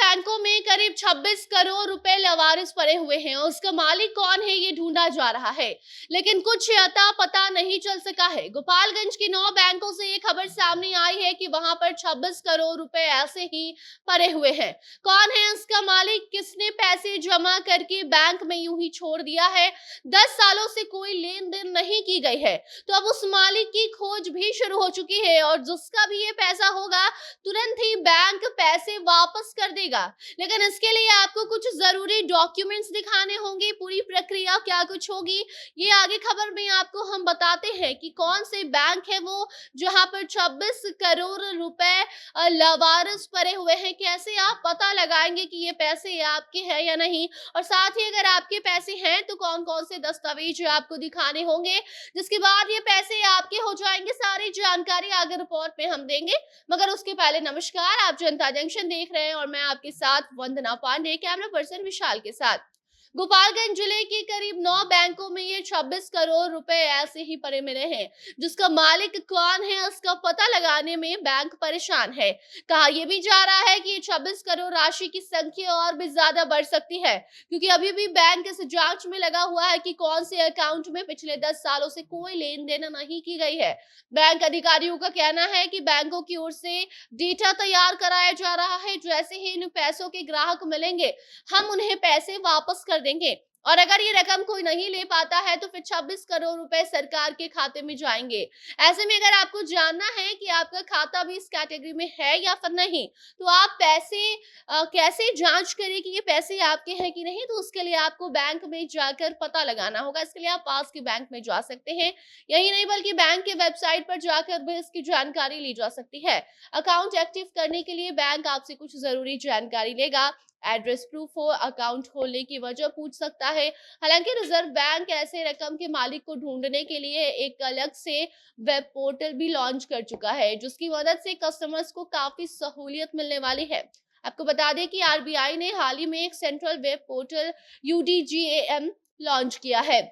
बैंकों में करीब 26 करोड़ रुपए लावारिस पड़े हुए हैं और उसका मालिक कौन है ये ढूंढा जा रहा है, लेकिन कुछ अता पता नहीं चल सका है। गोपालगंज के 9 बैंकों से ये खबर सामने आई है कि वहां पर 26 करोड़ रुपए ऐसे ही पड़े हुए हैं। कौन है उसका मालिक, किसने पैसे जमा करके बैंक में यूं ही छोड़ दिया है, 10 सालों से कोई लेन देन नहीं की गई है, तो अब उस मालिक की खोज भी शुरू हो चुकी है और जिसका भी ये पैसा होगा तुरंत ही बैंक पैसे वापस कर देगा। लेकिन इसके लिए आपको कुछ जरूरी डॉक्यूमेंट्स दिखाने होंगे। पूरी प्रक्रिया क्या कुछ होगी ये आगे खबर में आपको हम बताते हैं कि कौन से बैंक है वो जहां पर 26 करोड़ रुपए लावारिस पड़े हुए हैं। कैसे आप पता लगाएंगे कि ये पैसे आपके हैं या नहीं, और साथ ही अगर आपके पैसे हैं तो कौन कौन से दस्तावेज आपको दिखाने होंगे, जिसके बाद ये पैसे आपके हो जाएंगे। सारी जानकारी आगे रिपोर्ट में हम देंगे, मगर उसके पहले नमस्कार, आप जनता जंक्शन देख रहे हैं और मैं आपके साथ वंदना पांडे, कैमरा पर्सन विशाल के साथ। गोपालगंज जिले के करीब 9 बैंकों में ये 26 करोड़ रुपए ऐसे ही पड़े मिले हैं, जिसका मालिक कौन है उसका पता लगाने में बैंक परेशान है। कहा यह भी जा रहा है कि ये 26 करोड़ राशि की संख्या और भी ज्यादा बढ़ सकती है, क्योंकि अभी भी बैंक इस जांच में लगा हुआ है कि कौन से अकाउंट में पिछले 10 सालों से कोई लेन देन नहीं की गई है। बैंक अधिकारियों का कहना है कि बैंकों की ओर से डेटा तैयार कराया जा रहा है, जैसे ही इन पैसों के ग्राहक मिलेंगे हम उन्हें पैसे वापस कर देंगे, और अगर ये रकम कोई नहीं ले पाता है तो फिर 26 करोड़ रुपए सरकार के खाते में जाएंगे। ऐसे में अगर आपको जानना है कि आपका खाता भी इस कैटेगरी में है या फिर नहीं, तो आप पैसे कैसे जांच करें कि ये पैसे आपके हैं कि नहीं, तो उसके लिए आपको बैंक में जाकर पता लगाना होगा। इसके लिए आप पास के बैंक में जा सकते हैं, यही नहीं बल्कि बैंक के वेबसाइट पर जाकर भी इसकी जानकारी ली जा सकती है। अकाउंट एक्टिव करने के लिए बैंक आपसे कुछ जरूरी जानकारी लेगा, एड्रेस प्रूफ हो, अकाउंट खोलने की वजह पूछ सकता है। हालांकि रिजर्व बैंक ऐसे रकम के मालिक को ढूंढने के लिए एक अलग से वेब पोर्टल भी लॉन्च कर चुका है, जिसकी मदद से कस्टमर्स को काफी सहूलियत मिलने वाली है। आपको बता दें कि आरबीआई ने हाल ही में एक central web portal UDGAM launch किया है।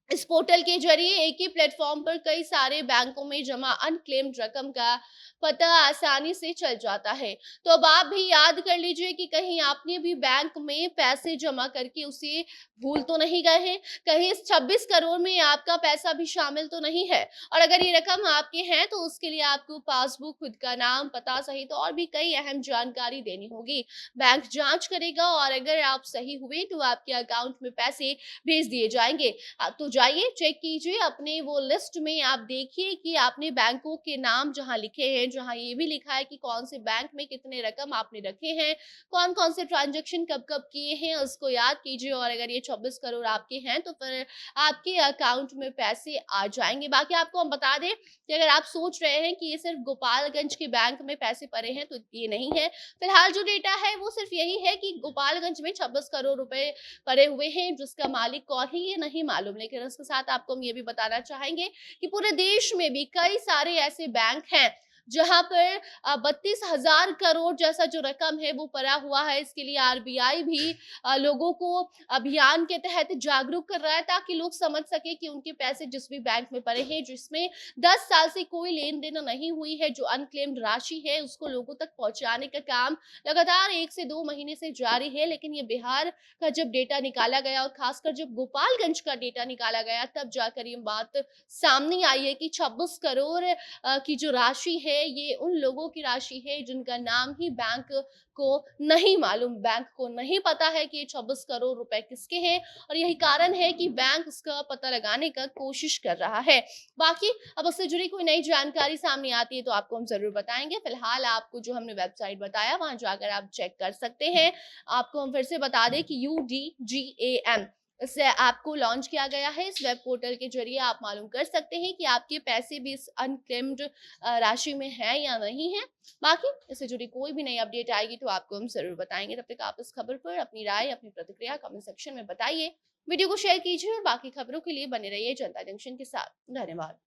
इस पोर्टल के जरिए एक ही प्लेटफॉर्म पर कई सारे बैंकों में जमा अनक्लेम्ड रकम का पता आसानी से चल जाता है। तो अब आप भी याद कर लीजिए कि कहीं आपने भी बैंक में पैसे जमा करके उसे भूल तो नहीं गए हैं, कहीं इस 26 करोड़ में आपका पैसा भी शामिल तो नहीं है। और अगर ये रकम आपके हैं तो उसके लिए आपको पासबुक, खुद का नाम, पता सहित और भी कई अहम जानकारी देनी होगी। बैंक जांच करेगा और अगर आप सही हुए तो आपके अकाउंट में पैसे भेज दिए जाएंगे। तो जाइए चेक कीजिए अपने वो लिस्ट में, आप देखिए कि आपने बैंकों के नाम जहां लिखे हैं, जहां ये भी लिखा है कि कौन से बैंक में कितने रकम आपने रखे हैं, कौन कौन से ट्रांजैक्शन कब कब किए हैं, उसको याद कीजिए। और अगर ये 26 करोड़ आपके हैं तो फिर आपके अकाउंट में पैसे आ जाएंगे। बाकी आपको हम बता दें कि अगर आप सोच रहे हैं कि ये सिर्फ गोपालगंज के बैंक में पैसे पड़े हैं, तो ये नहीं है। फिलहाल जो डेटा है वो सिर्फ यही है कि गोपालगंज में 26 करोड़ रुपए पड़े हुए हैं, जिसका मालिक कौन है ये नहीं मालूम। लेकिन इसके साथ आपको हम ये भी बताना चाहेंगे कि पूरे देश में भी कई सारे ऐसे बैंक हैं जहां पर 32,000 करोड़ जैसा जो रकम है वो पड़ा हुआ है। इसके लिए आरबीआई भी लोगों को अभियान के तहत जागरूक कर रहा है, ताकि लोग समझ सके कि उनके पैसे जिस भी बैंक में पड़े हैं, जिसमें 10 साल से कोई लेन देन नहीं हुई है, जो अनक्लेम्ड राशि है उसको लोगों तक पहुंचाने का काम लगातार 1 से 2 महीने से जारी है। लेकिन ये बिहार का जब डेटा निकाला गया और खासकर जब गोपालगंज का डेटा निकाला गया, तब जाकर ये बात सामने आई है कि 26 करोड़ की जो राशि है ये उन लोगों की राशि है जिनका नाम ही बैंक को नहीं मालूम, बैंक को नहीं पता है कि ये 26 करोड़ रुपए किसके हैं, और यही कारण है कि बैंक इसका पता लगाने का कोशिश कर रहा है। बाकी अब उससे जुड़ी कोई नई जानकारी सामने आती है तो आपको हम जरूर बताएंगे। फिलहाल आपको जो हमने वेबसाइट बताया वहां जाकर आप चेक कर सकते हैं। आपको हम फिर से बता दें कि UDGAM इस ऐप को लॉन्च किया गया है। इस वेब पोर्टल के जरिए आप मालूम कर सकते हैं कि आपके पैसे भी इस अनक्लेम्ड राशि में है या नहीं है। बाकी इससे जुड़ी कोई भी नई अपडेट आएगी तो आपको हम जरूर बताएंगे। तब तक आप इस खबर पर अपनी राय, अपनी प्रतिक्रिया कमेंट सेक्शन में बताइए, वीडियो को शेयर कीजिए और बाकी खबरों के लिए बने रहिए जनता जंक्शन के साथ। धन्यवाद।